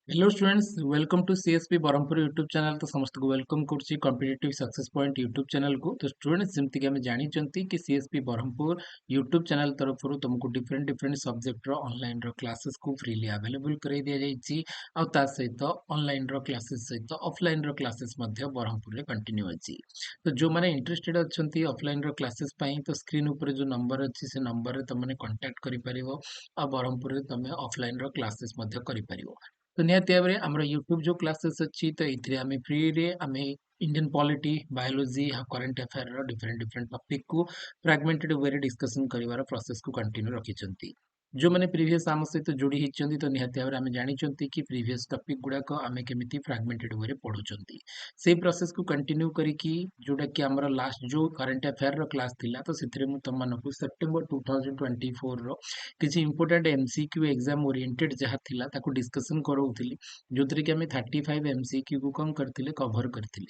Hello students, welcome to CSP Brahmapur YouTube channel. तो समस्त को वेलकम करछि competitive success point YouTube channel को। तो स्टूडेंट्स जमती कि हमें जानी चंती कि सीएसपी ब्रह्मपुर यूट्यूब चैनल तरफ तुमको डिफरेंट डिफरेंट सब्जेक्ट रो ऑनलाइन रो क्लासेस को फ्रीली अवेलेबल कर दिया जाइछि। आ ता सहित ऑनलाइन रो क्लासेस सहित ऑफलाइन रो क्लासेस मध्य ब्रह्मपुर रे कंटिन्यू अछि। तो जो माने इंटरेस्टेड अछंती ऑफलाइन रो क्लासेस पई तो स्क्रीन ऊपर जो नंबर अछि से नंबर रे तुमने कांटेक्ट करि परिबो आ ब्रह्मपुर रे तुमे ऑफलाइन रो क्लासेस मध्य करि परिबो। तो निहाती भाव में आम यूट्यूब जो क्लासेस अच्छी तो ये आम फ्री रे आम Indian polity biology current affair different different topic को फ्रैगमेंटेड वे डिस्कशन कर प्रोसेस को कंटिन्यू रखिंट। जो मैंने प्रीवियस आम सहित जोड़ी होती तो निहाती भाव में आम जानते कि प्रीवियस टॉपिक गुड़ाक आम केमी फ्रैगमेंटेड वे पढ़ुंट से प्रोसेस को कंटिन्यू करके जोटा कि आम लास्ट जो करंट अफेयर क्लास थिला तो से तुम मानक सेप्टेम्बर 2024 रो किसी इंपोर्टेंट एमसीक्यू एग्जाम ओरिएंटेड जहाँ थिला ताको डिस्कशन कराऊली जो थी कि आम 35 एमसीक्यू को कौन करते कभर करते।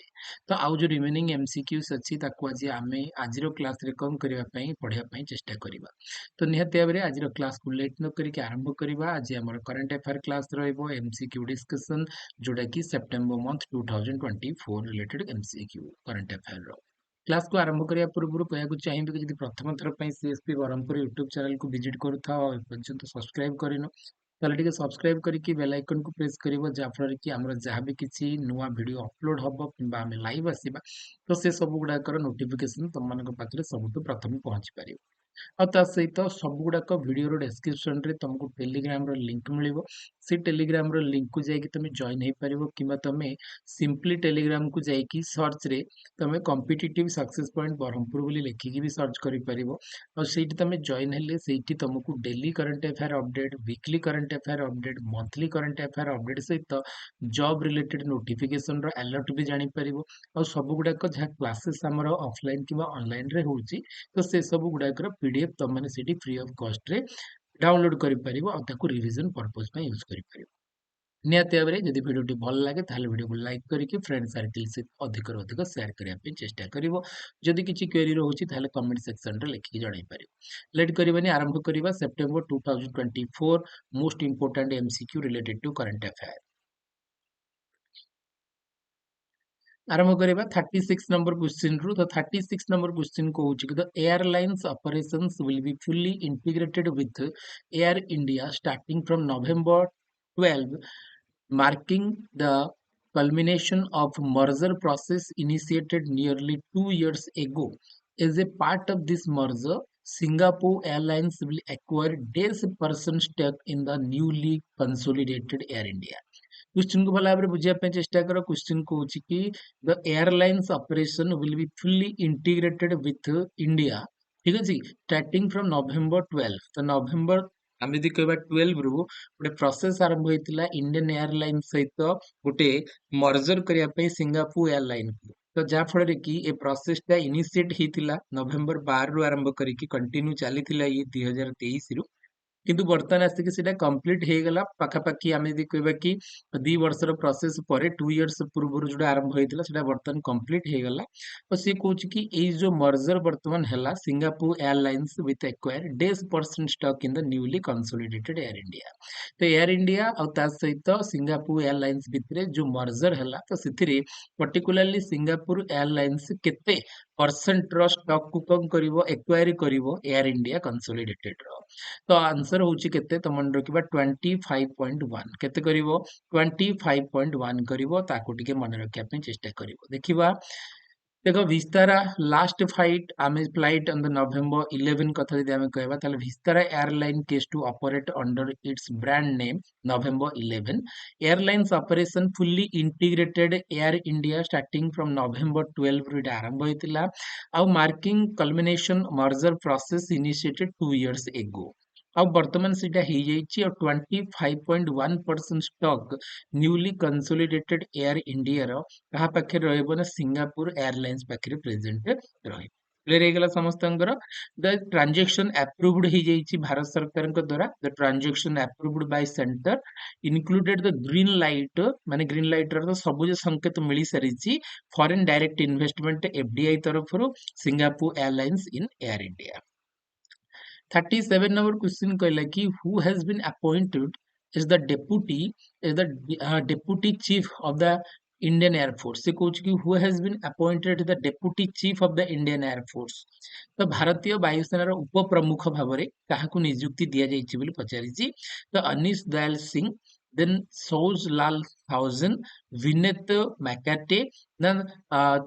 तो आउ जो रिमेनिंग एमसीक्यूज अच्छी आज आम आज क्लास रे कौन करने पढ़ाई चेष्टा करवा। तो निहाती भाव में आज क्लास को लेट न करके आरंभ करवा। आज आम current affair class MCQ discussion जोटा कि September month 2024 related MCQ current affair class को आरंभ करने पूर्व कहूँ चाहिए कि जब प्रथम थर पर सीएसपी ब्रह्मपुर यूट्यूब चैनल को विजिट करूँ पर्यंत सब्सक्राइब करन ताले टिके सब्सक्राइब करके बेल आइकन को प्रेस करिवो जाफर कि हमर जहाँ भी किसी नुआ वीडियो अपलोड हबो किंबा हमें लाइव आसीबा तो से सब गुडाकर नोटिफिकेशन तुम मानक पाखरे सबुठु प्रथम पहुंची पारिबो। और ता सहित सब गुड़ाक वीडियो डिस्क्रिप्शन रे तुमको टेलीग्राम लिंक मिलिबो। से टेलीग्राम लिंक को जाकि तुम जॉइन हो पार कि तुम सिंपली टेलीग्राम को जाकि सर्च रे तुम कॉम्पिटिटिव सक्सेस पॉइंट ब्रह्मपुर बोली लिखिकी भी सर्च कर पारिबो। और ସେଇଠି तुम जॉइन हेले ସେଇଠି तुमको daily current affair update weekly current affair update monthly current affair update सहित जॉब रिलेटेड नोटिफिकेशन अलर्ट भी जानी पारिबो। और सब गुड़ाक जहाँ क्लासेस आमर ऑफलाइन कि ऑनलाइन रे होउची तो से सब गुड़ाकर पीडीएफ तुम मैंने फ्री ऑफ कॉस्ट रे डाउनलोड कर रिविजन पर्पस में यूज कर निहाती भाव में जब भिडियोटी भल लगे ताहले वीडियो को लाइक करके फ्रेंड सर्किल से अधिक अधिक शेयर करने चेष्टा करिवो। जदि किसी क्वेरी रोचे ताहले कमेंट सेक्शन रे लिखिक जणाई पारिबो। लेट करबानी आरंभ करबा September 2024 most important MCQ related to current affair आरंभ करबा 36 नंबर क्वेश्चन रु। तो 36 नंबर क्वेश्चन को कि the airlines operations will be fully integrated with air India starting from November 12 marking the culmination of merger process initiated nearly 2 years ago. As a part of this merger, Singapore Airlines will acquire 10% stake in the newly consolidated Air India. Question को भला भाव बुझापी चेष्टा कर। Question को कि the airlines operation will be fully integrated with India, ठीक अच्छे, starting from November 12। तो नवेम्बर आम यदि कह 12 रु गोटे प्रोसेस आरंभ होता इंडियन एयरलाइन सहित गोटे मर्जर करने सिंगापुर एयरलाइन को। तो जहाँफल कि ए प्रोसेसटा इनिशिएट होता नवेम्बर 12 रु आरंभ करके कंटिन्यू चली ये 2023 रु किंतु बर्तमान आसिक से कंप्लीट हो गला पाखापाखि आम यदि कह कि 2 वर्षर प्रोसेस पर 2 इयर्स पूर्व जो आरंभ होता है बर्तमान कंप्लीट हो गला। और सी कौन कि ये जो मर्जर बर्तमान है Singapore airlines with acquire 10% stock in the newly consolidated Air India. तो एयर इंडिया और सहित सिंगापुर एयरलाइंस भितर जो मर्जर है तो से पर्टिकुलाली सिंगापुर एयरलाइंस केते परसेंट स्टॉक को कौन कर एक्वायर कर एयर इंडिया कंसोलिडेटेड रो। तो आंसर होची केते तो मन रखिबा 25.1 केते करिवो 25.1 करिवो ताको टिके मन रखिया पे चेष्टा करिवो। देखिबा देखो विस्तारा लास्ट फाइट आमे फ्लाइट ऑन द नवेम्बर 11 कथा यदि आमे कहबा ताले Vistara airline ceases to operate under its brand name November 11 airlines operation fully integrated Air India starting from November 12 रे आरंभ होइतिला आउ marking culmination merger process initiated 2 years ago. अब वर्तमान सीटा हो जाइए और 25.1% stock newly consolidated Air India कहा पाखे रहा सिंगापुर एयरलाइंस पाखे प्रेजेंट रही क्लियर हो गला समस्तंकर। द ट्रांजेक्शन अप्रूव्ड हो जाइए भारत सरकार द्वारा। The transaction approved by centre included the green light माने ग्रीन लाइट तो सबुज संकेत मिल सारी फॉरेन डायरेक्ट इन्वेस्टमेंट एफडीआई तरफ Singapore Airlines in Air India. 37 number question कहला कि who has been appointed is the deputy chief of the Indian Air Force. से कौच कि who has been appointed the deputy chief of the Indian Air Force. तो भारतीय वायुसेनार उप प्रमुख भाव में काहाकू नियुक्ति दिया जाइछि बोली पचारिछि. तो अनीश दयाल सिंह, देन सौज लाल थाउजेंड, विनेत मैकाटे, ना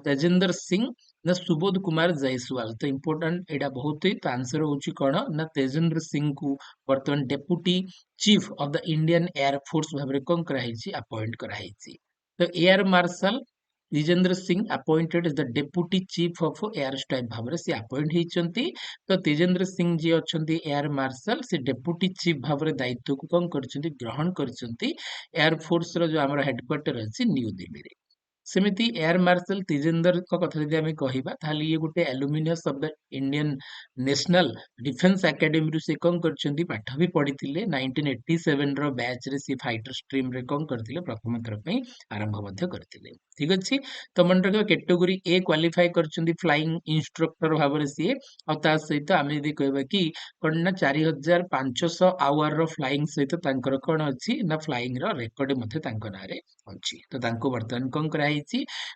तेजेंद्र सिंह, ना सुबोध कुमार जायसवाल. तो इम्पोर्टेंट एटा बहुत ही. तो आंसर होची कोन ना तेजेंद्र सिंह को वर्तमान deputy chief of the Indian air force भाव में कौन कराइछि अपॉइंट कराइछि. तो air marshal Tejendra Singh appointed is the deputy chief of air staff भाव में से अपॉइंट होइचंती. तो तेजेंद्र सिंह जी अछंती एयर मार्शल, से डेप्यूटी चीफ भाव में दायित्व को कौन करछंती ग्रहण करछंती एयर फोर्स रो जो हमर हेडक्वार्टर अछि न्यू दिल्ली रे. सेमिति एयर मार्शल तेजेंद्र को कथा जदि आमे कहिबा ताली ये गुटे alumnus of the Indian national defence academy रु से कौन करछंती पाठ भी पढितिले. 1987 रो बैच रे सी फाइटर स्ट्रीम रे कौन करतिले प्रथम थर पई आरंभ मध्य करतिले. ठीक अछि. तो मन रखिबा कैटेगरी ए क्वालिफाई करछंती फ्लाइंग इंस्ट्रक्टर भाव रे सी. आ ता सहित आमे यदि कहबा कि कोन 4500 आवर रो फ्लाइंग सहित तांकर कोन अछि ना फ्लाइंग रो रेकॉर्ड मध्ये तांको नारे अछि. तो तांको वर्तमान कौन कराइछि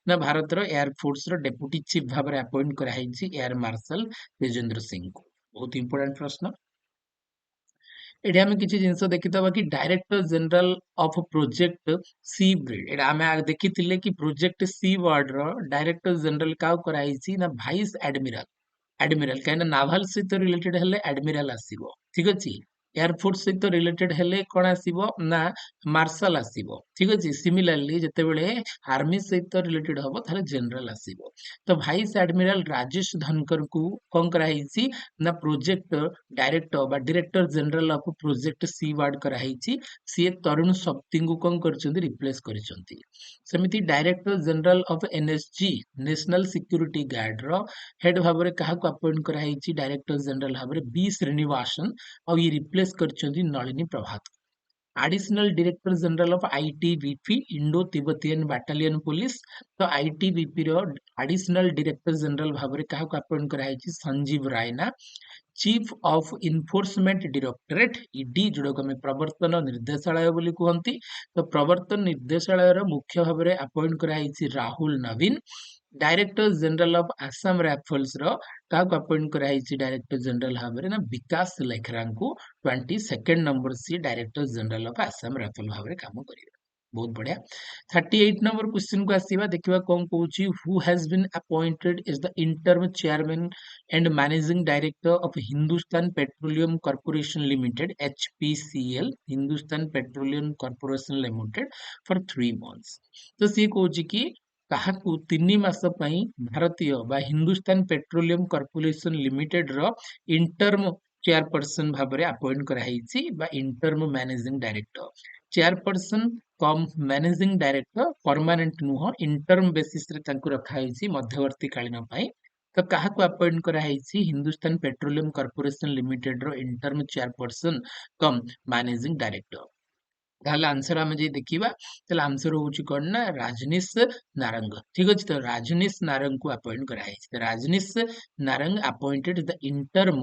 ना भारत रो एयर फोर्स रो डेप्यूटी चीफ भाव में अपॉइंट कराइछि एयर मार्शल तेजेंद्र सिंह को. बहुत इंपोर्टेंट प्रश्न. एठी आमे किछि जिंस देखितबा कि director general of project seabird. एटा आमे देखितिले कि प्रोजेक्ट सी वर्ड रो डायरेक्टर जनरल का कराइछि ना वाइस एडमिरल. एडमिरल कहना नाभल सहित रिलेटेड हेले एडमिरल आसीबो. ठीक अछि. एयरफोर्स सहित रिलेटेड हेले कोन आसीबो ना मार्शल आसीबो. ठीक अछि. सिमिलरली जते बेले आर्मी सहित रिलेटेड हबो थाले जनरल आसीबो. तो वाइस एडमिरल राजेश धनकर को कोन कराइछि ना प्रोजेक्ट डायरेक्टर बा director general of project Seabird कराइछि. सी तरुण शक्ति को कोन करछंती रिप्लेस करछंती. सेमिति director general of NSG national security guard रो हेड भाव में कहा अपॉइंट कराइछि डायरेक्टर जनरल भाव में बी श्रीनिवासन. और ये रिप्लेस करछंती Nalini Prabhat. Additional director general of ITBP Indo Tibetan battalion police. तो आईटीबीपी रो एडिशनल डायरेक्टर जनरल भाव में कहा अपॉइंट कराइछि Sanjeev Raina. Chief of enforcement directorate ED जोड़ा को हमें प्रवर्तन निर्देशालय बोली कहती. तो प्रवर्तन निर्देशालय रो मुख्य भाव में अपॉइंट कराइछि Rahul Naveen. Director general of Assam rifles रो का अपॉइंट कराइछि डायरेक्टर जनरल भाव में ना विकास लेखरा को 22nd नंबर सी director general of Assam rifle भाव में काम करिवे. बहुत बढ़िया. 38 नंबर क्वेश्चन को आसीबा देखिबा कोन कहूची who has been appointed is the interim chairman and managing director of Hindustan petroleum corporation limited HPCL Hindustan petroleum corporation limited for 3 months. तो सी कहूची कि काहाकू 3 मास पई भारतीय बा हिंदुस्तान पेट्रोलियम कॉर्पोरेशन लिमिटेड रो इंटर्म चेयरपर्सन भाव में अपॉइंट कराइछि बा interim managing director. Chairperson cum managing director permanent नुह इंटर्म बेसिस रे तांकु रखाइछि मध्यवर्ती कालीन पई. तो काहाकू अपॉइंट कराइछि हिंदुस्तान पेट्रोलियम कॉर्पोरेशन लिमिटेड रो interim chairperson cum managing director. ताहले आंसर आमे जे देखिबा ताहले आंसर होउची कोन ना राजनीश नारंग. ठीक अछि. तो राजनीश नारंग को अपॉइंट कराइछि. तो Rajneesh Narang appointed the interim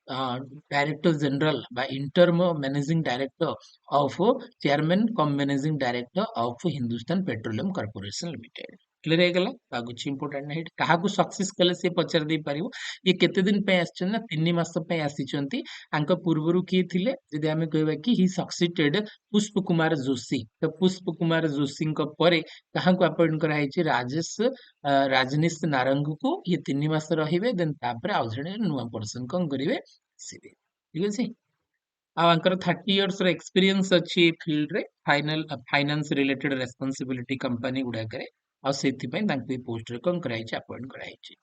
director general बा interim managing director of chairman cum managing director of Hindustan petroleum corporation limited. Clear हे गेला. कुछ इंपोर्टेंट नहीं कहा सक्सेस कले से पचार दे पारिबो. ये केते दिन पे आछन ना 3 मास पे आसीचंती. आंक पूर्वरु की थिले जदि आमे कहबा कि ही सक्सीडेड पुष्प कुमार जोशी. तो पुष्प कुमार जोशी को परे कहा को अपॉइंट कराइछि राजनीश नारंग को. ये 3 मास रहिबे देन तापर आउ जणे नुवा पर्सन कोन करिवे सिबे. ठीक अछि. आंकर 30 इयर्स रो एक्सपीरियंस अछि फील्ड रे फाइनेंस रिलेटेड रेस्पोंसिबिलिटी कंपनी गुडा करे. और सेति पई तांको पोस्ट रे कोन कराइछि अपॉइंट कराइछि.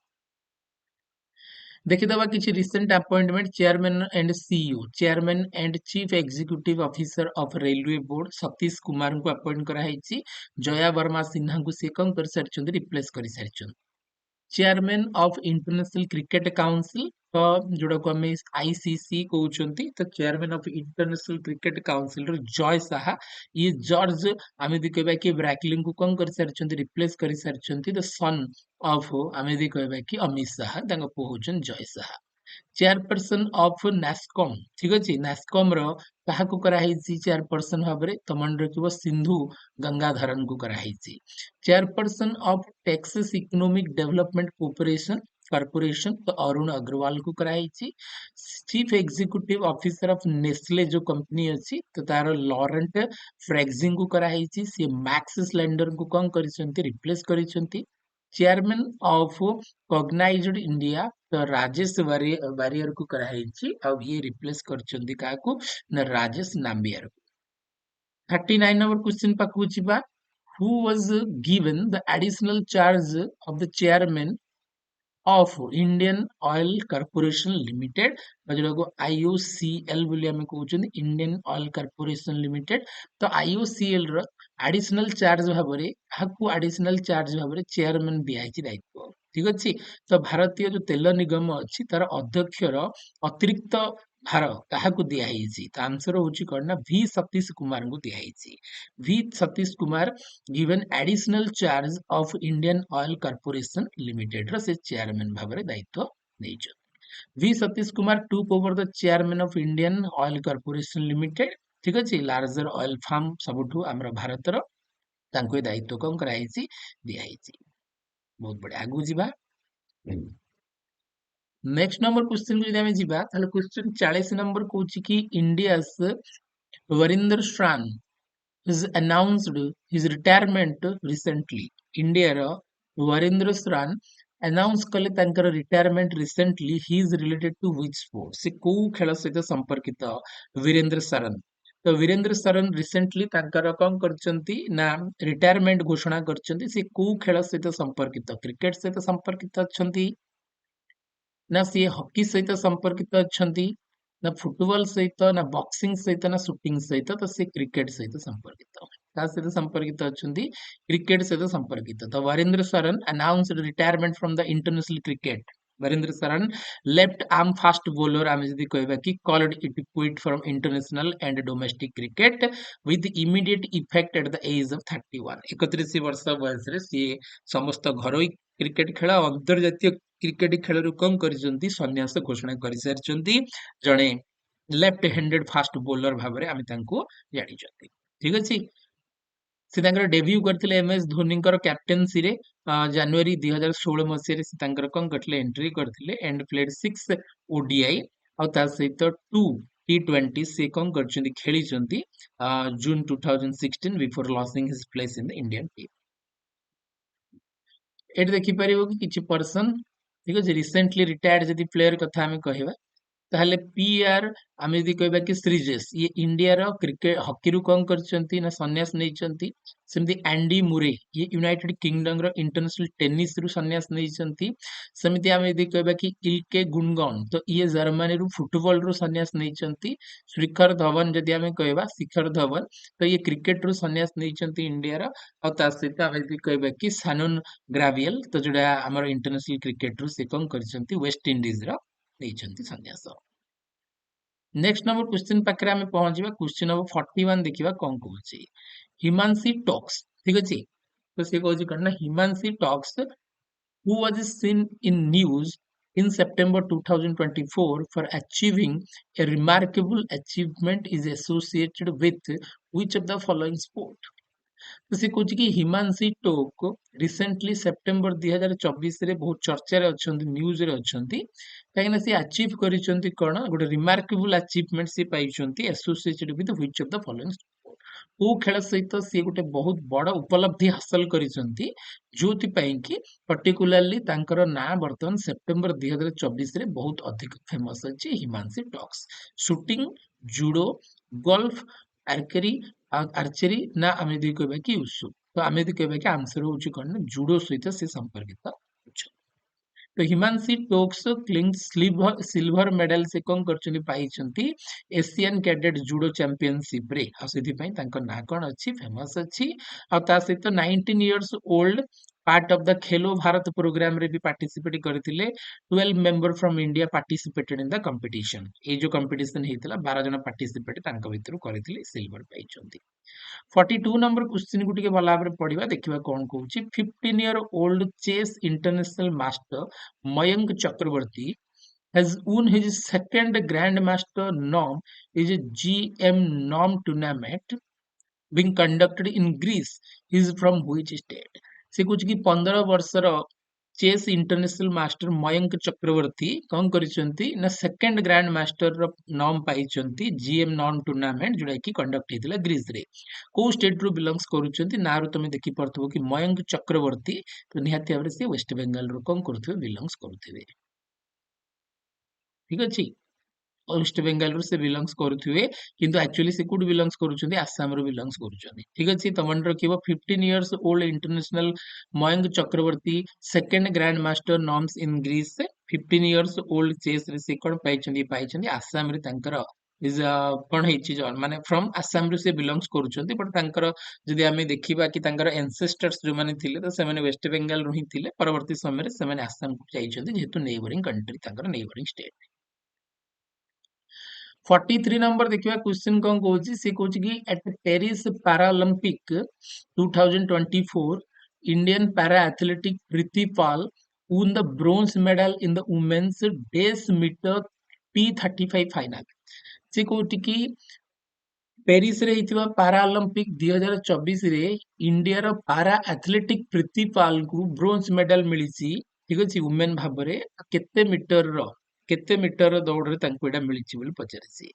देखिदबा किछि recent appointment chairman and CEO chairman and chief executive officer of railway board Satish Kumar को अपॉइंट कराइछि. जया वर्मा सिन्हा को से कोन कर सारिछन रिप्लेस कर सारिछन. Chairman of international cricket council. तो जोड़ा को हमें आईसीसी कहउचंती. तो chairman of international cricket council रो जॉय साहा. ये जॉर्ज आमे दि कहबा कि ब्रैकलिन को कोन कर सारिछंती रिप्लेस कर सारिछंती. द सन ऑफ आमे दि कहबा कि अमित साहा तांको पुओ होचन जॉय साहा. चेयरपर्सन ऑफ नास्कॉम ठीक अच्छे नास्कॉम रो काहाकू कराहेछि चेयरपर्सन भाबरे तो मन रखिबो सिंधु गंगाधरन को कराहेछि chairperson of Texas economic development corporation तो अरुण अग्रवाल को कराहेछि chief executive officer of Nestle जो कंपनी अछि तो तार लॉरेंट फ्रैक्सिंग को कराहेछि से मैक्स स्लेंडर को कौन करिसंती रिप्लेस करिसंती चेयरमैन ऑफ कॉग्नाइज्ड इंडिया तो राजेश वारियर को कराहेछि अब ये रिप्लेस करचंदी काको न राजेश नाम्बियर को 39 नंबर क्वेश्चन पाकु छिबा who was given the additional charge of the chairman of Indian Oil Corporation Limited जोटा को IOCL बोली हमें कहउछन Indian Oil Corporation Limited तो IOCL रो एडिशनल चार्ज भाबरे हाकू एडिशनल चार्ज भाबरे चेयरमैन दियाछि दायित्व ठीक अछि तो भारतीय जो तेल निगम अछि तार अध्यक्षर अतिरिक्त भार काहाकू दियाहिछि तो आंसर होछि कोन ना V सतीश कुमार को दियाहिछि V Satish Kumar given additional charge of Indian Oil Corporation Limited ର ସେ ଚେୟାରମ୍ୟାନ ଭାବରେ ଦାୟିତ୍ୱ ନେଇଛନ୍ତି V Satish Kumar took over the chairman of Indian Oil Corporation Limited ଠିକ ଅଛି ଲାର୍ଜର ଅଏଲ ଫାର୍ମ ସବୁଠୁ ଆମର ଭାରତର ତାଙ୍କୁ ଏ ଦାୟିତ୍ୱ କଣ କରାଯାଇଛି ଦିଆଯାଇଛି ବହୁତ ବଢିଆ ଆଗକୁ ଯିବା नेक्स्ट नंबर क्वेश्चन को यदि ଯିବା ତାହେଲେ क्वेश्चन 40 नंबर कहूची कि India's Varinder Sran has announced his retirement recently India रो वरिंदर श्रान अनाउंस कले तांकर retirement recently he is related to which sport से को खेल सहित संपर्कित वीरेंद्र सरन तो वीरेंद्र सरन रिसेंटली तांकर कौन करचंती ना रिटायरमेंट घोषणा करचंती से को खेल सहित संपर्कित क्रिकेट सहित संपर्कित अछंती ना सी हॉकी सहित संपर्कित अछंती ना फुटबॉल सहित ना बॉक्सिंग सहित ना शूटिंग सहित तो सी क्रिकेट सहित संपर्कित ता सहित संपर्कित अछंती क्रिकेट सहित संपर्कित तो Varinder Sran announced retirement from the international cricket Varinder Sran left arm fast bowler आमे जदी कहबा कि called it quit from international and domestic cricket with immediate effect at the age of 31 31 वर्ष बयस रे सी समस्त घरोई क्रिकेट खेल अंतर्जातीय क्रिकेट खेल कम करिसंती सन्यास घोषणा करि सारिसंती जणे लेफ्ट हैंडेड फास्ट बॉलर भाबरे आमे तांको जानिचंती ठीक अछि से तांकर डेब्यू करथिले एमएस धोनीकर कैप्टेंसी रे जनवरी 2016 मसिया रे से तांकर कम करथिले एंट्री करथिले एंड प्लेड 6 ओडीआई और ता सहित 2 T20 से कम करचंती खेलीचंती June 2016 before losing his place in the Indian team एट देखि परिबो कि किछि पर्सन ठीक अछि रिसेंटली रिटायर्ड जदि प्लेयर कथा हमें कहबा ताहले पीआर आमे यदि कहबा कि श्रीजेश ये इंडिया रो क्रिकेट हॉकी रु कम करचंती ना सन्यास नैचंती सेमती एंडी मुरे ये यूनाइटेड किंगडम रो इंटरनेशनल टेनिस रु सन्यास नैचंती सेमती आमे यदि कहबा कि इल्के गुनगन तो ये जर्मनी रु फुटबॉल रु सन्यास नैचंती शिखर धवन जदि आमे कहबा शिखर धवन तो ये क्रिकेट रु सन्यास नैचंती इंडिया रो और ता सहित आमे यदि कहबा कि सानन ग्रावियल तो जोडा हमर इंटरनेशनल क्रिकेट रु से कम करचंती वेस्ट इंडीज रो नैचंती सन्यास नेक्स्ट नंबर क्वेश्चन पाखरे आमे पहुंचीबा क्वेश्चन नंबर 41 देखिबा कोन कहूची हिमांशी टॉक्स ठीक अछि तो से कहूची करना Himanshi talks who was seen in news in September 2024 for achieving a remarkable achievement is associated with which of the following sport तो से कहूची कि हिमांशी टोक रिसेंटली सेप्टेम्बर 2024 रे बहुत चर्चा रे अछंती न्यूज रे अछंती काहेना से अचीव करिसंती कोन गोटे रिमार्केबल अचीवमेंट से पाइसंती associated with which of the following को खेल सहित से गोटे बहुत बड़ उपलब्धि हासिल करिसंती जोति पई कि पर्टिकुलरली तांकर ना वर्तमान सेप्टेम्बर 2024 रे बहुत अधिक फेमस अछि Himanshi talks shooting judo golf archery archery ना आमे यदि कहबा कि उसु तो आमे यदि कहबा कि आंसर होची कोन जूडो सहित से संपर्कित अछि तो हिमांशी टोक्स क्लिंग सिल्वर मेडल से कौन करचंती पाइचंती एशियन कैडेट जूडो चैंपियनशिप रे आ सेति पई तांकर ना कोन अछि फेमस अछि आ ता सहित 19 years old part of the Khelo Bharat program रे भी पार्टिसिपेट करथिले 12 member from India participated in the competition ए जो कंपटीशन हेतला 12 जन पार्टिसिपेट तांका भितरु करथिले सिल्वर पाइचंती 42 नंबर क्वेश्चन को टिके भला भाबरे पढिबा देखिबा कोन कहूची 15 year old chess international master Mayank Chakraborty has won his second Grandmaster norm is a GM norm tournament being conducted in Greece. He is from which state? से कुछ कि 15 वर्षर चेस इंटरनेशनल मास्टर मयंक चक्रवर्ती कौन करिसंती ना सेकंड ग्रैंड मास्टर ର ନମ୍ ପାଇଛନ୍ତି GM non tournament ଯୋଉଟା କି conduct ହେଇଥିଲା ଗ୍ରୀସ ରେ କୋଉ ଷ୍ଟେଟ ରୁ ବିଲଙ୍ଗସ୍ କରୁଛନ୍ତି ନା ରୁ ତମେ ଦେଖି ପାରୁଥିବ କି ମୟଙ୍କ ଚକ୍ରବର୍ତ୍ତୀ ତ ନିହାତି ଭାବରେ ସେ ୱେଷ୍ଟ ବେଙ୍ଗଲ ରୁ କଣ କରୁଥିବେ ବିଲଙ୍ଗସ୍ କରୁଥିବେ ଠିକ ଅଛି ୱେଷ୍ଟ ବେଙ୍ଗାଲରୁ ସେ ବିଲଙ୍ଗସ୍ କରୁଥିବେ କିନ୍ତୁ ଆକ୍ଚୁଆଲି ସେ କୋଉଠି ବିଲଙ୍ଗସ୍ କରୁଛନ୍ତି ଆସାମରୁ ବିଲଙ୍ଗସ୍ କରୁଛନ୍ତି ଠିକ ଅଛି ତ ମନେ ରଖିବ 15 years old international Mayank Chakraborty second grand master norms in Greece 15 years old chess ରେ ସେ କଣ ପାଇଛନ୍ତି ଆସାମରେ ତାଙ୍କର ଇଜ କଣ ହେଇଛି ମାନେ ଫ୍ରମ ଆସାମରୁ ସେ ବିଲଙ୍ଗସ୍ କରୁଛନ୍ତି ବଟ ତାଙ୍କର ଯଦି ଆମେ ଦେଖିବା କି ତାଙ୍କର ଏନସେଷ୍ଟର୍ସ ଯୋଉମାନେ ଥିଲେ ତ ସେମାନେ ୱେଷ୍ଟ ବେଙ୍ଗାଲରୁ ହିଁ ଥିଲେ ପରବର୍ତ୍ତୀ ସମୟରେ ସେମାନେ ଆସାମକୁ ଯାଇଛନ୍ତି ଯେହେତୁ ନେଇବରିଂ କଣ୍ଟ୍ରି ତାଙ୍କର ନେଇବରିଂ ଷ୍ଟେଟ 43 नंबर देखिए क्वेश्चन कौन कौची से कौची कि at Paris Paralympic 2024 Indian para athletic Preeti Pal won the bronze medal in the women's डेस मीटर T35 फाइनल से कौटी कि पेरिस रे हितवा पैरालंपिक 2024 रे इंडिया रो पैरा एथलेटिक प्रीति पाल को ब्रोंज मेडल मिली ठीक अछि वुमेन भाबरे केते मीटर रो दौड़ रे तांको एटा मिली बोली पचारसी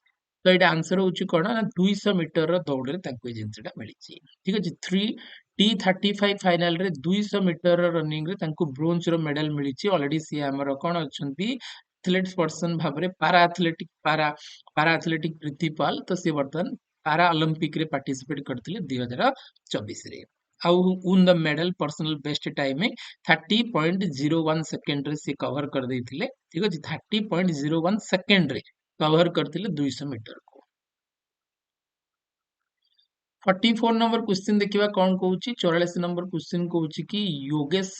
तो एटा आंसर होची कोन ना 200 मीटर रो दौड़ रे तांको ए जिंसटा मिली ठीक अछि 3T35 फाइनल रे 200 मीटर रो रनिंग रे तांको ब्रोंज रो मेडल मिली ऑलरेडी सी हमर कोन अछंती एथलेट्स पर्सन भाबरे पारा एथलेटिक प्रीति पाल तो सी वर्तन पारा ओलंपिक रे पार्टिसिपेट करथिले 2024 रे आउ उन the medal personal best time में 30.01 सेकेंड रे से कवर कर देथिले ठीक अछि 30.01 सेकेंड रे कवर करथिले 200 मीटर को 44 नंबर क्वेश्चन देखिबा कोन कहूची 44 नंबर क्वेश्चन कहूची कि योगेश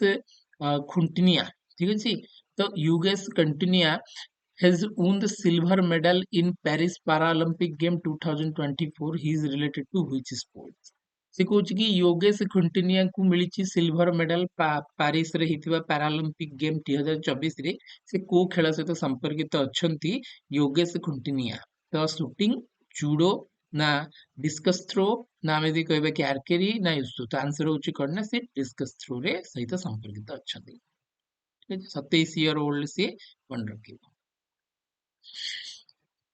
खुंटनिया ठीक अछि तो Yogesh कंटिन्यूआ has won the silver medal in Paris Paralympic Game 2024. He is related to which sport? से कौच कि योगेश खुंटिनिया को मिली सिल्वर मेडल पारिस रे हितवा पैरालंपिक गेम 2024 रे से को खेल सहित संपर्कित अछंती योगेश खुंटिनिया तो शूटिंग जूडो ना डिस्कस थ्रो ना आमे दी कहबे कि आर्चरी ना युसु तो आंसर होची कोन ना से डिस्कस थ्रो रे सहित संपर्कित अछंती 27 ईयर ओल्ड से मन रखिबो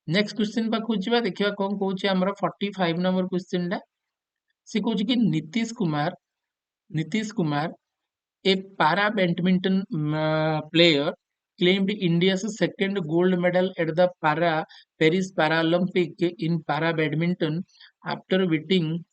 नेक्स्ट क्वेश्चन पाखु जिबा देखिबा कोन कहूची हमर 45 नंबर क्वेश्चन दा से कहूची कि Nitish Kumar a para badminton player claimed India's second gold medal at the Paris Paralympic in para badminton after beating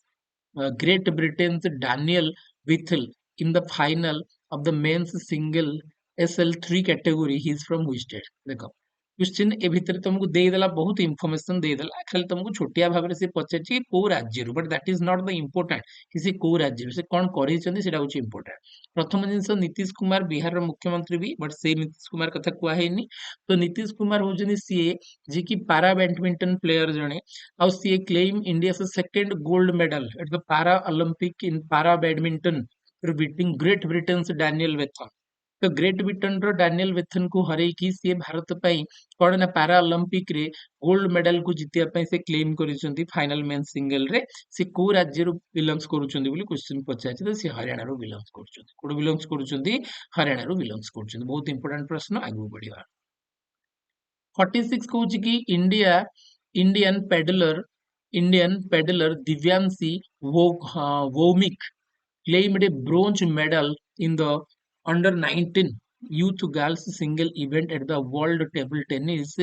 Great Britain's Daniel Withel in the final of the men's single SL3 category. He is from which state? देखो question ए भितर तुमको दे देला बहुत information दे देला खाली तुमको छोटिया भाबरे से पचारची को राज्य रू but that is not the important किसी को राज्य से कोन करि छथि सेटा होची इंपोर्टेंट प्रथम जिंस नीतीश कुमार बिहार रो मुख्यमंत्री भी बट से नीतीश कुमार कथा कुआ हेनी तो नीतीश कुमार हो जनी सीए जे कि पारा बैडमिंटन प्लेयर जणे और सीए क्लेम इंडिया से second gold medal at the पारा ओलंपिक इन पारा badminton for beating great Britain से डैनियल वेथन तो ग्रेट ब्रिटेन रो डैनियल वेथन को हरई की सी भारत पई कोन ना पारा ओलंपिक रे गोल्ड मेडल को जितिया पई से क्लेम करिसंती फाइनल मेन सिंगल रे से को राज्य रो बिलोंग्स करूचंती बोली क्वेश्चन पचाछि तो से हरियाणा रो बिलोंग्स करूचंती कोड बिलोंग्स करूचंती हरियाणा रो बिलोंग्स करूचंती बहुत इंपोर्टेंट प्रश्न आगु बढ़िबा 46 कहूची कि Indian paddler Divyanshi Bhowmick claimed a bronze medal in the under 19 youth girls single event at the World Table Tennis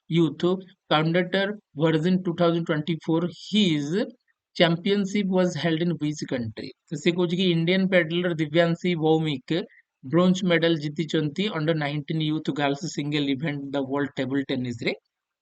Youth Conductor version 2024. His championship was held in which country? तो से कौच कि Indian paddler Divyanshi Bhowmick bronze medal जीति under 19 youth girls single event the world table tennis रे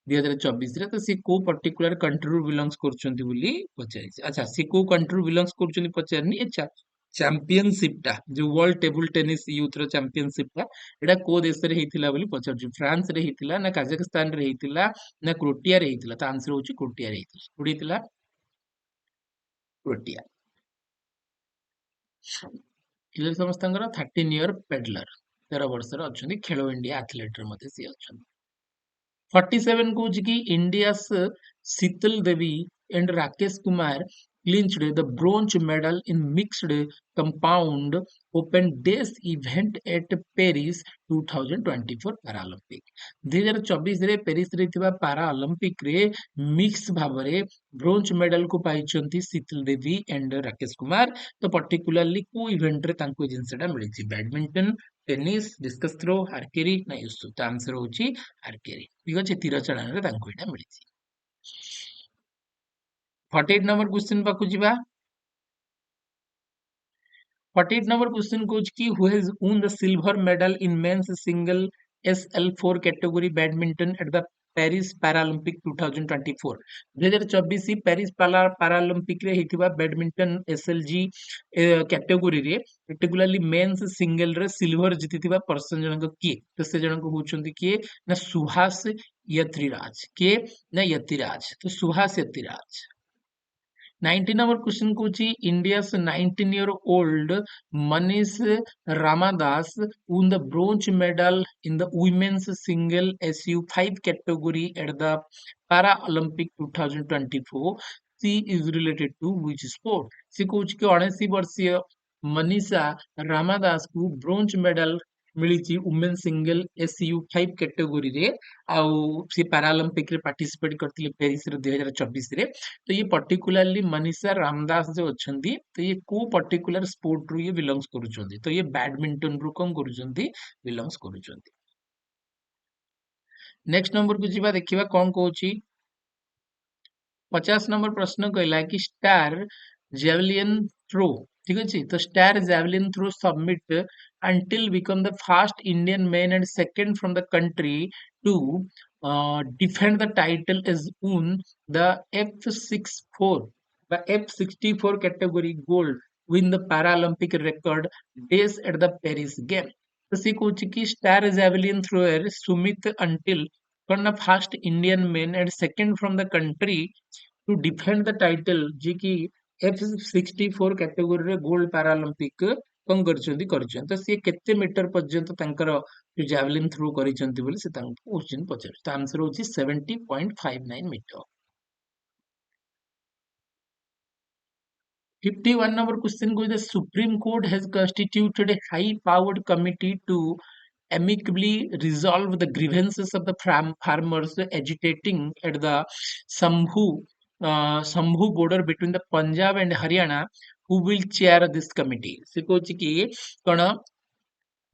2024 रे तो सी को पर्टिकुलर कंट्री रू बिलोंग्स करछंती बोली पचारिछि अच्छा सी को कंट्री रू बिलोंग्स करछंती पचारनी अच्छा चैंपियनशिप टा जो वर्ल्ड टेबल टेनिस यूथ रो चैंपियनशिप टा एटा को देश रे हेतिला बोली पचारछि फ्रांस रे हेतिला ना काजाकिस्तान रे हेतिला ना क्रोएटिया रे हेतिला तो आंसर होछि क्रोएटिया रे हेतिला कोडी हेतिला क्रोएटिया क्लियर समस्तंकर 13 ईयर पेडलर 13 वर्ष रे अछंती खेलो इंडिया एथलेट रे मध्ये सी अछंती 47 कौच कि India Sheetal Devi and Rakesh Kumar clinched the bronze medal in mixed compound open days event at Paris 2024 Paralympic 2024 रे पेरिस रे थिबा पारा ओलंपिक रे मिक्स भाबरे ब्रोंज मेडल को पाइछंती शीतल देवी एंड राकेश कुमार तो पर्टिकुलरली को इवेंट रे तांको जिंसटा मिलिछि badminton tennis discus throw archery ना युसु तो आंसर होची आर्चरी ठीक अछि तीर चलन रे तांको एटा मिलिछि 48 नंबर क्वेश्चन पाकु जिबा 48 number question goes ki who has won the silver medal in men's single SL4 category badminton at the Paris Paralympic 2024 2024 Paris पारालंपिक रे हेतिबा बैडमिंटन एसएलजी कैटेगरी रे पर्टिकुलरली मेंस सिंगल रे सिल्वर जीतिथिबा पर्सन जनक किए तो से जनक होचंती किए ना सुहास यत्रिराज के ना यतिराज तो Suhas Yathiraj 19 number question kuchi India's 19-year-old Manish Ramadas won the bronze medal in the women's single SU5 category at the Paralympic 2024. She is related to which sport? से कौच के 79 वर्षीय मनीषा रामादास को ब्रोंज मेडल मिली वुमेन सिंगल SU5 कैटेगरी रे आउ से Paralympic रे participate करथिले Paris रे 2024 रे तो ये पर्टिकुलरली मनीषा रामदास जो अछंती तो ये को पर्टिकुलर स्पोर्ट रु ये बिलोंग्स करूछंती तो ये बैडमिंटन रु कम करूछंती बिलोंग्स करूछंती नेक्स्ट नंबर को जिबा देखिबा कोन कहूची 50 नंबर प्रश्न कहला कि स्टार जेवलिन थ्रो ठीक अछि तो star javelin throw submit until become the first Indian man and second from the country to defend the title as won the F64 category gold win the Paralympic record days at the Paris game. तो सी कौच कि star javelin thrower Sumit Antil कौन first Indian man and second from the country to defend the title जी की F64 category रे gold Paralympic कौन करछंती तो सी केते मीटर पर्यंत तांकर जो जैवलिन थ्रो करिसंती बोली से तांको क्वेश्चन पचार तो आंसर होची 70.59 metre 51 number question goes the Supreme Court has constituted a high powered committee to amicably resolve the grievances of the farmers agitating at the Sambhu border between the Punjab and Haryana who will chair this committee से कहूची कि कौन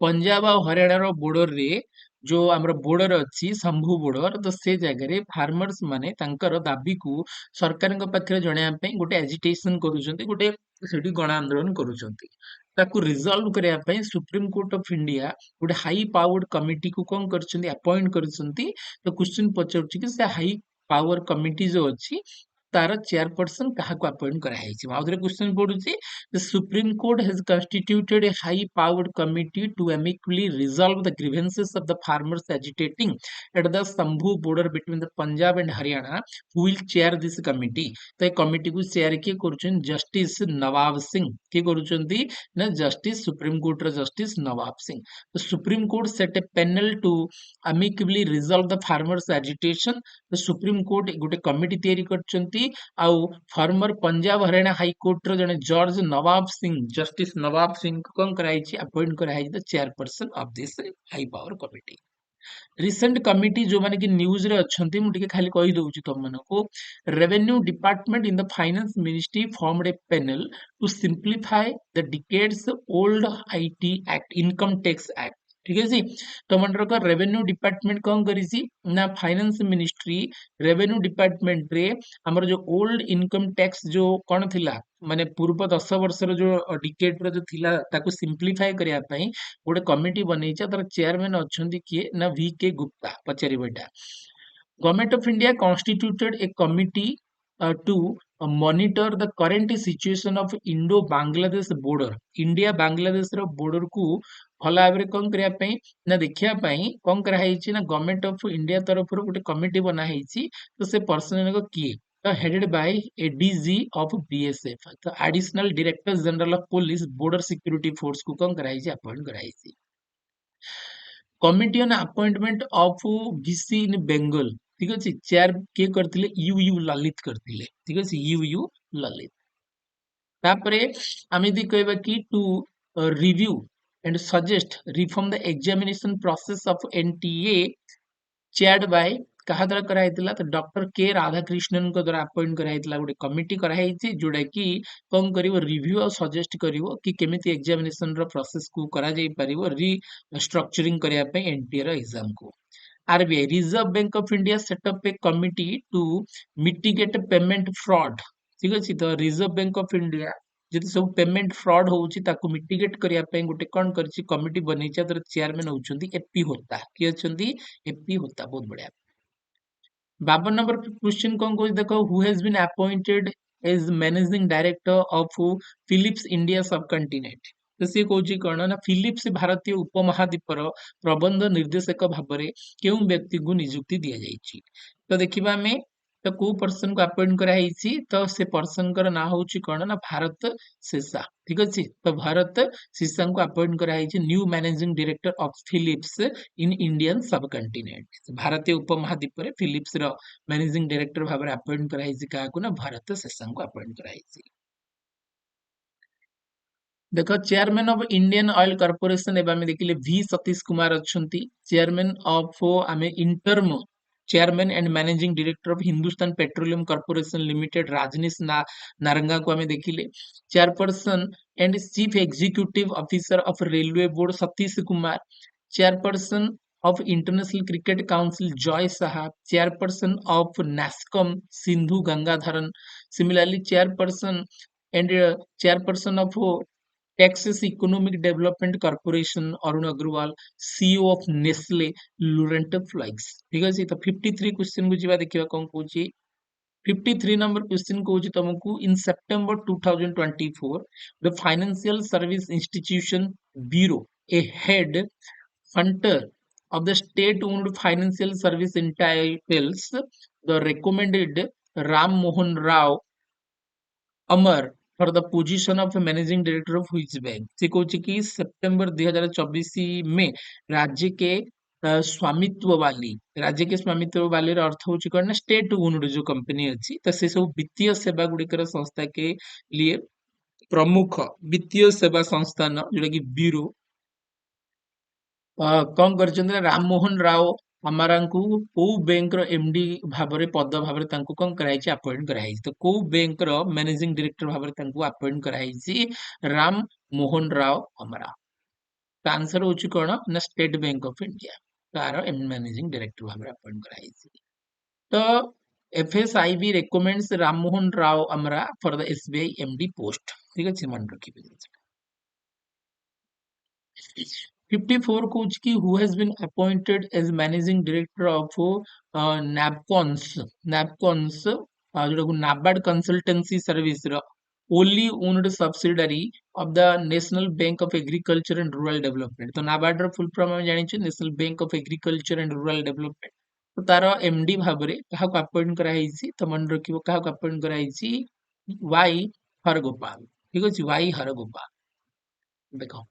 पंजाब और Haryana border रे जो आमर border अच्छी Shambhu border तो से जगह फार्मर्स माने तांकर दाबी को सरकार पाखे जणाया गोटे एजिटेशन करुछंती गोटे सेठी गण आंदोलन करुछंती ताकू रिजॉल्व करया पई सुप्रीम कोर्ट ऑफ इंडिया गोटे हाई पावर्ड कमिटी को कोन करछंती अपॉइंट करछंती तो क्वेश्चन पचाउछि कि से हाई पावर कमिटी जो अच्छी तार चेयरपर्सन काहाको अपॉइंट करा हेछि आउथरे क्वेश्चन पडुछि the supreme court has constituted a high powered committee to amicably resolve the grievances of the farmers agitating at the Shambhu border between the Punjab and Haryana who will chair this committee तो ए committee को chair के करूछन justice Nawab Singh के करूछंती ना justice supreme court रे justice Nawab Singh तो supreme court set a panel to amicably resolve the farmers agitation तो सुप्रीम कोर्ट गोटे कमिटी तैयारी करछंती आउ former Punjab Haryana high court रो जने जज नवाब सिंह जस्टिस नवाब सिंह को कोन कराइछि अपॉइंट कराइछि the chairperson of this high power committee recent committee जो माने कि न्यूज रे अछंती मु टिके खाली कहि दउछि तम मानको revenue department in the finance ministry formed a panel to simplify the decades old IT act income tax act ठीक है जी तो मंडर का रेवेन्यू डिपार्टमेंट कौन करी ना फाइनेंस मिनिस्ट्री रेवेन्यू डिपार्टमेंट रे हमर जो ओल्ड इनकम टैक्स जो कौन थिला माने पूर्व 10 वर्ष जो डिकेड रो जो थिला ताको सिंप्लीफाई करिया पई गोटे कमिटी बनै छै तर चेयरमैन अछंती किए ना VK गुप्ता पचारि बेटा government of India constituted a committee to monitor the current situation of Indo Bangladesh border India Bangladesh रो बॉर्डर को भला भाबरे कोन करिया पई ना देखिया पई कोन करा हेछि ना गवर्नमेंट ऑफ इंडिया तरफ रो गोटे कमिटी बना हेछि तो से पर्सन को किए तो headed by a DG of BSF तो additional director general of police border security force को कोन करा हेछि अपॉइंट करा हेछि committee on appointment of VC in Bengal, ठीक अच्छे, चेयर किए करथिले यू यू ललित करथिले, ठीक अच्छे, यू यू ललित। तापरे आमे यदि कहबा कि to review and suggest reform the examination process of NTA, chaired by कहा द्वारा कराइतिला तो डॉक्टर के राधाकृष्णन को द्वारा अपॉइंट कराइतिला, गोटे कमिटी कराइछि जोडा कि कोन करिवो रिव्यू और सजेस्ट करिवो कि केमिति एग्जामिनेशन रो प्रोसेस को करा जाई परिवो री स्ट्रक्चरिंग करिया पे एनटीए रो एग्जाम को। RBI reserve bank of India set up a committee to mitigate payment fraud, ठीक अछि। तो रिजर्व बैंक ऑफ इंडिया जति सब पेमेंट फ्रॉड होउछि ताको मिटिगेट करिया पे गोटे कोन करछि कमिटी बनैछि, तर चेयरमैन होउछन्ती एपी होता, कि अछन्ती एपी होता, बहुत बढ़िया। 52 नंबर क्वेश्चन कौन कौन देखो, who has been appointed as managing director of Philips India subcontinent. तो सी कौची कौन ना फिलिप्स भारतीय उपमहाद्वीपर प्रबंध निर्देशक भाव में केउं व्यक्ति को नियुक्ति दिया जाइछि। तो देखिबा हमें तो को पर्सन को अपॉइंट कराइछि, तो से पर्सन कर ना होउछि कौन ना भारत शेषा, ठीक अछि। तो भारत शेषा को अपॉइंट कराइछि new managing director of Philips in Indian subcontinent. भारतीय उपमहाद्वीप रे फिलिप्स रो मैनेजिंग डायरेक्टर भाव में अपॉइंट कराइछि काकू ना भारत शेषा को अपॉइंट कराइछि। देखो chairman of Indian oil corporation एवं आमे देखिले वी सतीश कुमार अच्छंती। चेयरमैन ऑफ आमे interim chairman and managing director of Hindustan petroleum corporation limited Rajneesh Naranga को आमे देखिले। Chairperson and chief executive officer of railway board Satish Kumar. Chairperson of international cricket council Joy Saha. Chairperson of NASSCOM Sindhu Gangadharan. Similarly chairperson and chairperson of Texas economic development corporation Arun Agarwal. CEO of Nestle लुरेंट फ्लाइक्स, ठीक है। तो 53 question को जीवा देखिबा कोन Kochi. 53 number question को तुमको इन सितंबर 2024 the financial service institution bureau A head hunter of the state-owned financial service entitles the recommended Ram Mohan Rao Amar for the position of managing director of which bank. से कौन कि सितंबर 2024 में राज्य के स्वामित्व वाली, राज्य के स्वामित्व वाली अर्थ हूँ कौन ना स्टेट ओन्ड जो कंपनी अच्छी, तो से सब वित्तीय सेवा गुड़िकर संस्था के लिए प्रमुख वित्तीय सेवा संस्थान जोटा कि ब्यूरो कौन कर राम मोहन राव आमारांकु को बैंक रो एमडी भाबरे पद भाबरे तांको कौन कराइछि अपॉइंट कराइछि। तो को बैंक रो मैनेजिंग डायरेक्टर भाबरे तांको अपॉइंट कराइछि राम मोहन राव आमारा। तो आंसर होछि कोन ना स्टेट बैंक ऑफ इंडिया तार मैनेजिंग डायरेक्टर भाबरे अपॉइंट कराइछि। तो एफएसआईबी रेकमेंड्स राम मोहन राव आमरा for the SBI MD post, ठीक है, मन रखिबे। 54 coach ki who has been appointed as managing director of napcons जोटा नाबार्ड कंसल्टेंसी सर्विस रो only owned subsidiary of the national bank of agriculture and rural development. तो नाबार्ड रो full form हम जानि national bank of agriculture and rural development. तो तार MD भाव में क्या अपॉइंट कराइछि, तो मन रखिबो क्या अपॉइंट कराइछि वाई हरगोपाल, ठीक अछि, वाई हरगोपाल। देखो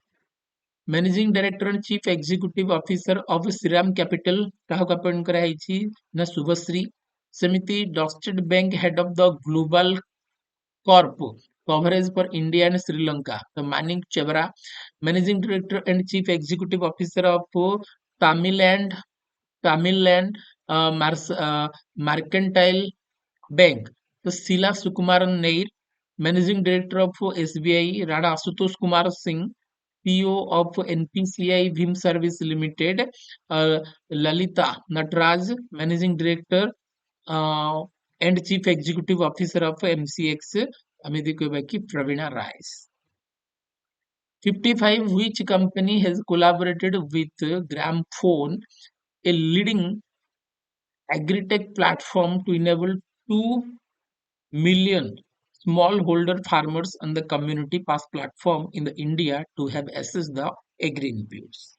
managing director and chief executive officer of Shriram capital क्या अपॉइंट कराइछि ना शुभश्री। सेमिति डॉक्स्टेड bank head of the global corp coverage for India and Sri Lanka, तो Manik Chebra. Managing director and chief executive officer of Tamilnad Tamilnad mercantile bank, तो Sheela Sukumaran Nair. Managing director of SBI Rana Ashutosh Kumar Singh. PO of NPCI भीम service limited Lalitha Nataraj. Managing director and chief executive officer of MCX Amit की प्रवीणा rice. 55 which company has collaborated with Gramophone, a leading agri-tech platform to enable 2 million smallholder farmers on the community pass platform in the India to have access the agri inputs।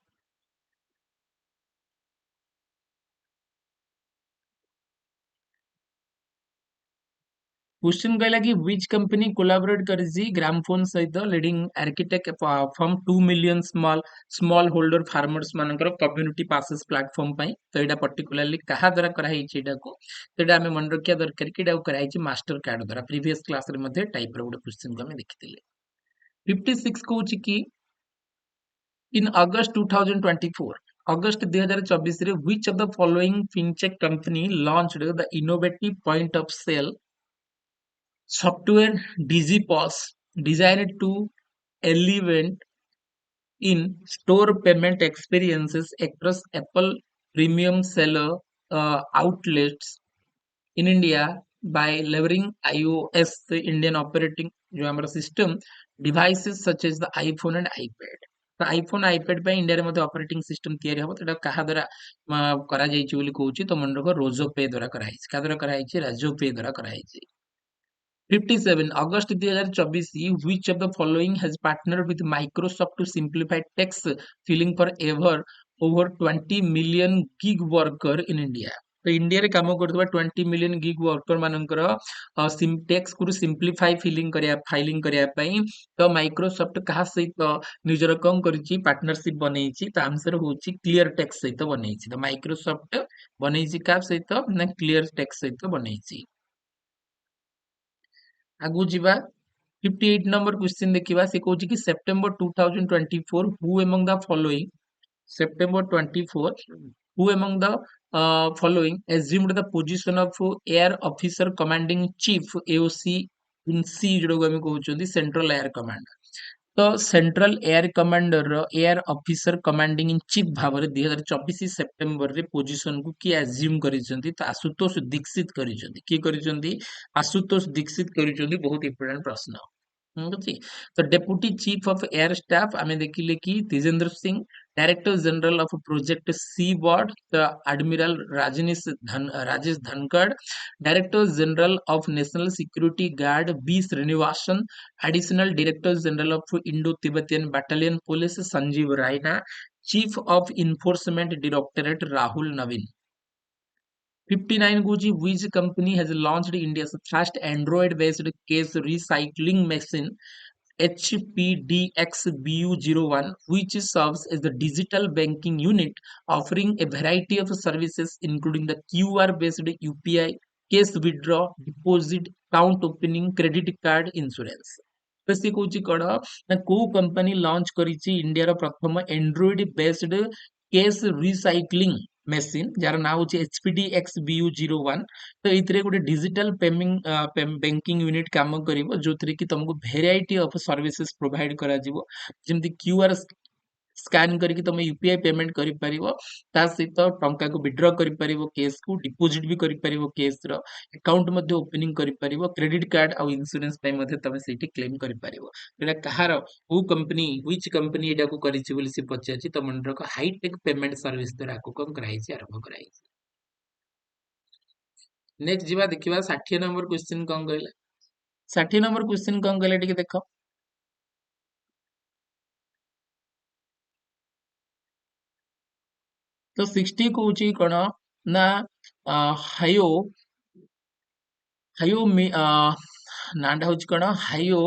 Question कहला कि which company collaborate करिछि gramophone सहित leading architect from 2 million small holder farmers मानकर community passes platform पई तो एटा particularly कहा द्वारा करा हिछि एटा को तेटा हमें मन रखिया दरकार कि एटा करा हिछि मास्टर कार्ड द्वारा प्रीवियस क्लास रे मध्ये टाइप रो क्वेश्चन को हमें देखिथिले 56 कहूछि कि in August 2024, August 2024 रे which of the following fintech company launched the innovative point of sale software DigiPOS designed to elevate in store payment experiences across Apple premium seller outlets in India by leveraging iOS the Indian operating जो हमारा system devices such as the iPhone and iPad तो iPhone iPad पे India रे मध्ये operating system तयारी हबो तेटा कहा द्वारा करा जाईची बोली कहूची तो मन रखो रोजो पे द्वारा करा हिची का द्वारा करा हिची राजो पे द्वारा करा हिची 57 August 2024 which of the following has partnered with Microsoft to simplify tax filing for ever over 20 million gig worker in India तो इंडिया रे काम करथबा 20 मिलियन गिग वर्कर मानकर टैक्स को सिंपलीफाई फाइलिंग करिया पई तो माइक्रोसॉफ्ट कहा सहित निजर कम करिछि पार्टनरशिप बनैछि तो आंसर होछि क्लियर टैक्स सहित बनैछि तो माइक्रोसॉफ्ट बनैछि का सहित ना क्लियर टैक्स सहित बनैछि आगु जीवा 58 नंबर क्वेश्चन देखिबा से कहूछि कि September 2024 who among the following September 24 who among the following assumed the position of air officer commanding chief AOC in C जोडो को हम कहउछोंदी सेंट्रल एयर कमांड तो सेंट्रल एयर कमांडर रो air officer commanding in chief भाବରେ 2024 September रे position को की अज्यूम करिसंती तो आशुतोष दीक्षित करिसंती की करिसंती आशुतोष दीक्षित करिसंती बहुत इंपोर्टेंट प्रश्न बुझी तो deputy chief of air staff आमे देखिले कि Tejendra Singh director general of project sea board तो admiral Rajesh Dhankhar director general of national security guard B Srinivasan additional director general of Indo Tibetan battalion police Sanjeev Raina chief of enforcement directorate Rahul Naveen 59 Guji which company has launched India's first Android based case recycling machine HPDXBU01 which serves as the digital banking unit offering a variety of services including the QR based UPI case withdraw deposit account opening credit card insurance तो सी कहूँ कौन ना को company launch करिछि India रो प्रथम Android based case recycling machine jar ना होछि HPD XBU01 तो इतरे गोटे डिजिटल पेमेंट बैंकिंग यूनिट काम करिवो जोथरे कि तुमको वेराइटी ऑफ सर्विसेज प्रोवाइड करा जिवो जेमति क्यूआर स्कैन करके तुम यूपीआई पेमेंट करि परिवो ता सहित टंका को विड्रॉ करि परिवो केस को डिपॉजिट भी करि परिवो केस रो अकाउंट मध्ये ओपनिंग करि परिवो क्रेडिट कार्ड और इंश्योरेंस पे मध्ये तमे सेठी क्लेम करि परिवो एटा कहार हु कंपनी व्हिच कंपनी एटा को करिछि बोली से पछाछि त मन रखो हाईटेक पेमेंट सर्विस द्वारा को कम कराइछि आरंभ कराइछि नेक्स्ट जीवा देखिबा 60 नंबर क्वेश्चन कोन कहला 60 नंबर क्वेश्चन कोन कहला टिके देखो तो 60 कहूछि कोन ना हायो हायो नांडा होची कोन हायो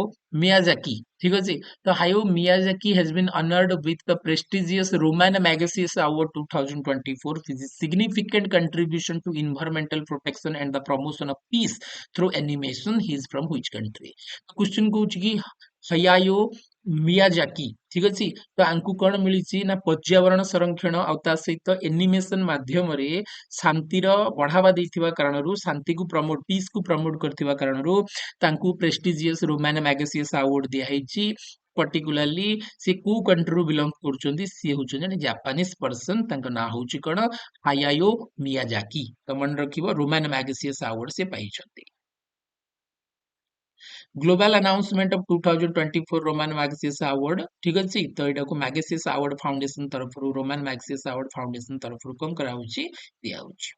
मियाजाकी ठीक अछि तो Hayao Miyazaki has been honoured with the prestigious Ramon Magsaysay award 2024 which is significant contribution to environmental protection and the promotion of peace through animation he is from which country question कहूची कि Hayao Miyazaki ठीक अछि तो आंकु कोन मिलिछि ना पर्यावरण संरक्षण और ता सहित एनिमेशन माध्यम रे शांतिर बढ़ावा देथिबा कारणरू शांति को प्रमोट पीस को प्रमोट करथिबा कारणरू तांकु प्रेस्टिजियस रोमन मैगसेसे अवार्ड दिया हैछि पर्टिकुलरली से को कंट्री बिलोंग करछोंदी से होछन जापानीज पर्सन तांका ना होछि कोन हायायो मियाजाकी तो मन रखिबो रोमन मैगसेसे अवार्ड से पाइछंती global announcement of 2024 Ramon Magsaysay award ठीक अछि तो एटा को मैगसेसे अवार्ड फाउंडेशन तरफ रोमन मैगसेसे अवार्ड फाउंडेशन तरफ कोन करा होछि दिया होछि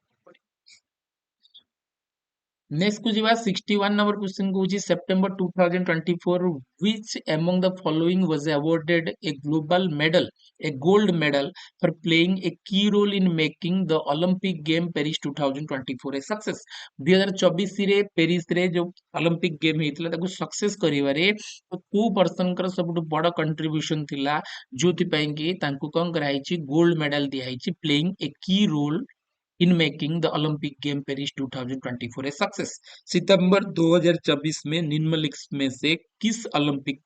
नेक्स्ट को जीवा 61 नंबर क्वेश्चन को September 2024 which among the following was awarded a global medal, a gold medal for playing a key role in making the Olympic game Paris 2024 a success। 2024 रे पेरिस रे जो ओलंपिक गेम हेतिला ताको success करिवारे तो को person कर सबटु बड़ contribution थिला जोथि पई कि तांको कोन कराइछि गोल्ड मेडल दियाइछि playing a key role in making the Olympic Game Paris 2024 a success। सितंबर 2024 में निम्नलिखित में से किस ओलंपिक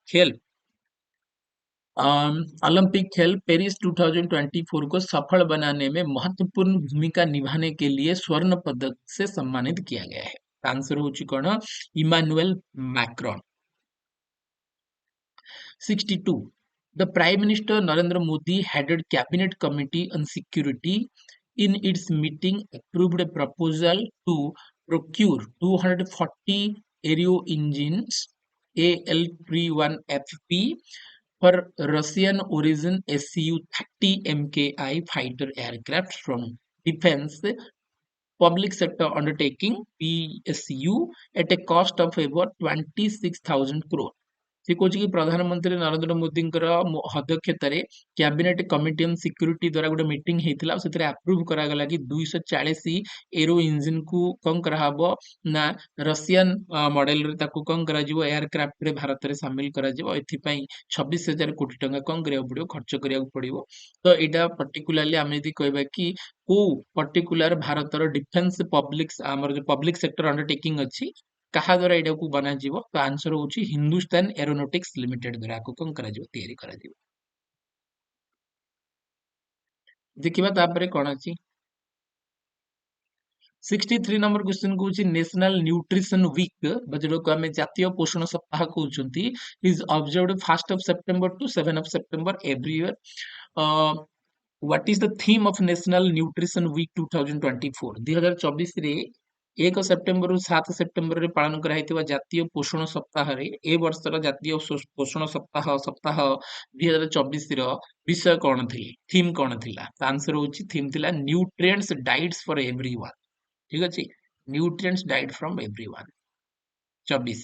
खेल पेरिस 2024 को सफल बनाने में महत्वपूर्ण भूमिका निभाने के लिए स्वर्ण पदक से सम्मानित किया गया है। आंसर हो कौन Emmanuel Macron. 62 The Prime Minister Narendra Modi headed Cabinet Committee on Security in its meeting approved a proposal to procure 240 aero engines AL-31FP for Russian origin Su-30 MKI fighter aircraft from Defense Public Sector Undertaking PSU at a cost of about 26,000 crore। से कौन कि प्रधानमंत्री नरेंद्र मोदी अध्यक्षत cabinet committee on security द्वारा गोटे meeting होता से approve करागला कि 240 एरो इंजिन को कौन कराहब ना रशियन मॉडल रे ताकू कौन करा जिवो एयरक्राफ्ट रे भारत रे शामिल करा जिवो एथिपई 26,000 कोटी टंका कौन करिया पड़ियो खर्च करिया पड़ियो। तो एटा पर्टिकुलरली आमे यदि कहबा कि को पर्टिकुलर भारतर डिफेंस पब्लिक आमर जो पब्लिक सेक्टर अंडरटेकिंग अछि कहा द्वारा एटा को बना जीवो तो आंसर होची हिंदुस्तान एरोनॉटिक्स लिमिटेड द्वारा को कौन करा जिवो तैयारी करा जिवो। देखिबा तापरे कोन अछि 63 नंबर क्वेश्चन को नेशनल न्यूट्रिशन वीक बजरो को हमें जातीय पोषण सप्ताह कहउचंती is observed 1 September to 7 September every year. What is the theme of national nutrition week 2024 2024 रे 1 सेप्टेम्बर 7 सेप्टेम्बर रे पालन कराइतिबा जातीय पोषण सप्ताह रे ए वर्षर जातीय पोषण सप्ताह 2024 रो विषय कोन थिले थीम कोन थिला। आंसर होची थीम थिला न्यूट्रिएंट्स डाइट्स फॉर एवरीवन। ठीक अच्छे न्यूट्रिएंट्स डाइट फ्रॉम एवरीवन 24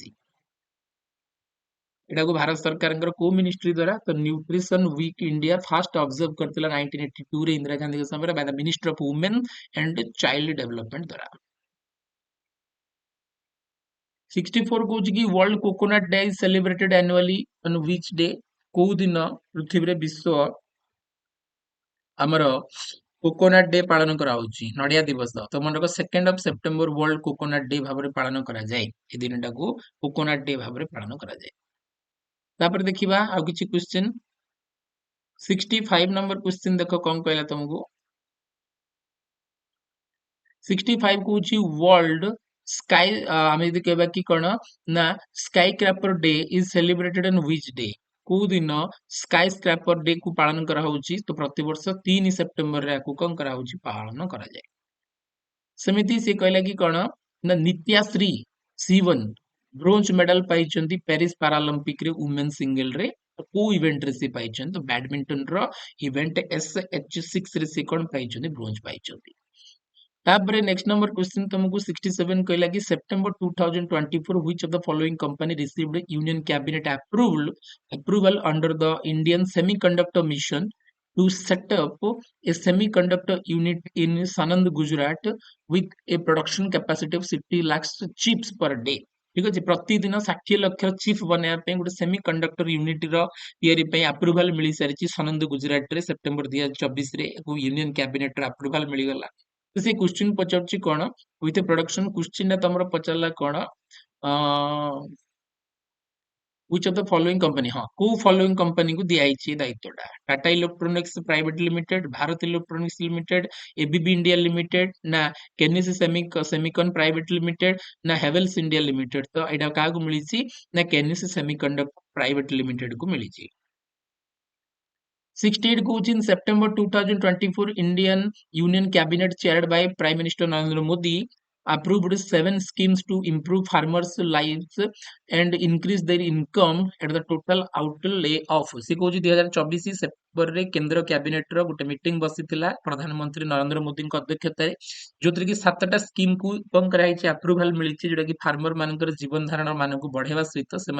एटा को भारत सरकार को मिनिस्ट्री द्वारा तो nutrition week India first observe करथिला 1982 रे इंदिरा गांधी के समय by the minister of women and child development द्वारा। 64 कहूँ कि world coconut day is celebrated annually on which day को दिन पृथ्वी रे विश्व हमर कोकोनट डे पालन करा होची नडिया दिवस तो मन को 2 सेप्टेम्बर वर्ल्ड कोकोनट डे भाबरे पालन करा जाय ए दिनटा को कोकोनट डे भाबरे पालन करा जाय। तापर देखिबा आ किछि क्वेश्चन 65 नंबर क्वेश्चन देखो कोन कहला तुमको 65 कहूची वर्ल्ड स्काई आमे यदि कहबा कि कोन ना skyscraper day is celebrated on which day को दिन स्काई स्क्रैपर डे को पालन करा होची तो प्रतिवर्ष 3 सेप्टेम्बर रे को कोन करा होची पालन करा जाय। सेमिति से कहला कि कोन ना नित्याश्री सीवन ब्रोंज मेडल पाइचंती पेरिस पैरालंपिक रे वुमेन सिंगल रे को इवेंट रे से पाइचंती तो बैडमिंटन रो इवेंट SH6 रे से कोन पाइचंती ब्रोंज पाइचंती। तापरे नेक्स्ट नंबर क्वेश्चन तुमको 67 कहला कि September 2024 which of the following company received union cabinet approval under the Indian semiconductor mission to set up a semiconductor unit in Sanand, Gujarat with a production capacity of 60 lakhs chips per day। ठीक अच्छे प्रतिदिन 60 lakh chip बनवाई गोटे semi conductor unit रि अप्रूवाल मिल सारी सनंद गुजरात रे September 2024 रे union cabinet अप्रूवाल मिलगला। तो से क्वेश्चन पचार कौन विथ प्रोडक्शन क्वेश्चन तुम पचारा कौन which of the following company हाँ को following company को दिया दायित्वटा Tata electronics private limited Bharat electronics limited ABB India limited ना केनिस सेमिकन प्राइवेट लिमिटेड ना हेवेल्स इंडिया लिमिटेड तो एटा का को मिली ना केनिस सेमिकंडक्टर प्राइवेट लिमिटेड को मिली। 68 goes in September 2024 Indian Union Cabinet chaired by Prime Minister Narendra Modi approved 7 schemes to improve farmers lives and increase their income at the total outlay of से कहूँ 2024 नवेम्बर रे केंद्र cabinet रो गोटे meeting बसिथिला प्रधानमंत्री नरेंद्र मोदी अध्यक्षतार जो कि 7टा scheme को कौन कराई अप्रूवाल मिली जोटा कि फार्मर मानकर जीवन धारण मान को बढ़ेवा सहित से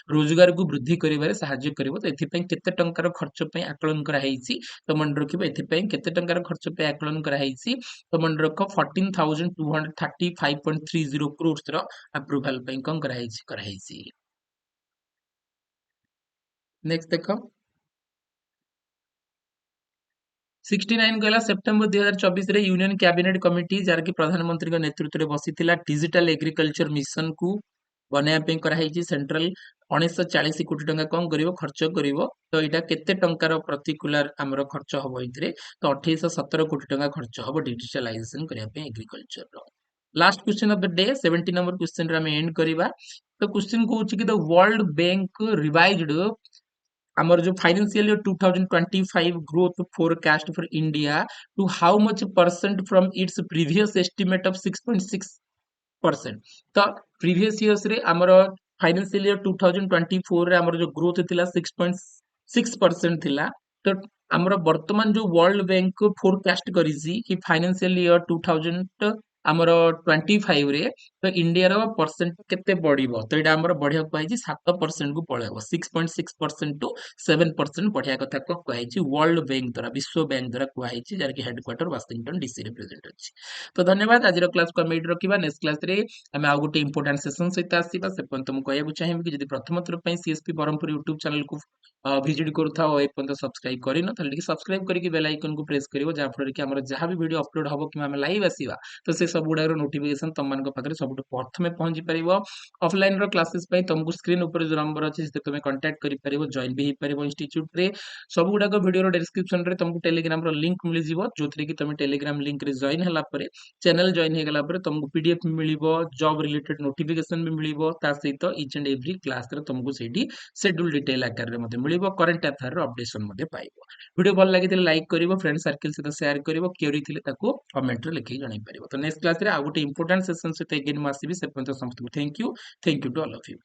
रोजगार को वृद्धि करिबारे सहाय्य करिवो। तो एथिपई केते टंकार खर्च पे आकलन कराई तो मन रखिबो एथिपई केते टंकार खर्च पे आकलन कराई तो मन रख 14,235.30 crores रो अप्रूवाल पे कौन कराई। नेक्स्ट देखो 69 कहला सेप्टेम्बर 2024 रे यूनियन कैबिनेट कमिटी जार कि प्रधानमंत्री नेतृत्व में बसी डिजिटल एग्रीकल्चर मिशन को बनाया कराई सेंट्रल 1940 कोटी टंका कौन करिवो खर्च करिवो। तो यहाँ केते टंकार पर्टिकुलर आमर खर्च हम ये तो 2817 कोटी टंका खर्च हम डिजिटलाइजेशन करने एग्रीकल्चर रो। Last question of the day 70 number question रे हम एंड करिवा। तो क्वेश्चन कहूँ कि the world bank revised our जो financial year 2025 growth forecast for India to how much percent from its previous estimate of 6.6%। तो previous years रे ଆମର financial year 2024 रे ଆମର जो growth थिला 6.6% थिला। तो ଆମର ବର୍ତ୍ତମାନ जो वर्ल्ड बैंक फोरकास्ट करिछि कि फाइनेंशियल ईयर 2000 ଆମର 25 रे तो इंडिया रो परसेंट केते बढ़िबो। तो एटा हमर बढ़िया कहैछि 7% को पळेबो 6.6% टू 7% बढ़िया कथा को कहैछि वर्ल्ड बैंक द्वारा विश्व बैंक द्वारा कहैछि जार कि हेडक्वार्टर वाशिंगटन डीसी रे प्रेजेंट अछि। तो धन्यवाद आज रो क्लास को हम एड रखिबा। नेक्स्ट क्लास रे हम आ गोटे इंपोर्टेंट सेशन सहित आसीबा। से पन तुम कहबो चाहिबो कि यदि प्रथम थर पई सीएसपी बरहमपुर यूट्यूब चैनल को विजिट करूथा और एपर्यंत सब्सक्राइब करिन ताले सब्सक्राइब करके बेल आइकन को प्रेस करिवो जहाँ फल कि हमर जहाँ भी वीडियो अपलोड हबो कि हम लाइव आसीबा तो से सब गुडार नोटिफिकेशन तुम मान पाखे सब प्रथम पहुंची पार। ऑफलाइन रो क्लासेस तुमको स्क्रीन ऊपर जो नंबर अच्छे से तुम कांटेक्ट कर जॉइन भी हो इंस्टीट्यूट रे सब गुड़ाक वीडियो डिस्क्रिप्शन रे तुमको टेलीग्राम रो लिंक मिल जिवो जो कि तुम टेलीग्राम लिंक रे जॉइन हला परे चैनल जॉइन हो गला परे तुमको पीडीएफ मिलिबो जॉब रिलेटेड नोटिफिकेशन भी मिलिबो ता सहित ईच एंड एवरी क्लास रे तुमको सेठी शेड्यूल डिटेल आकार रे मते मिलिबो करंट अफेयर रो अपडेशन मते पाइबो। वीडियो भल लगी लाइक करिवो फ्रेंड सर्कल सहित शेयर करिवो क्वेरी थिले ताको कमेंट रे लिखि जणाई परिबो। तो नेक्स्ट क्लास रे आ गोटे इंपोर्टेंट सेशन सहित अगेन मासिबी से पर्यंत समस्त thank you to all of you.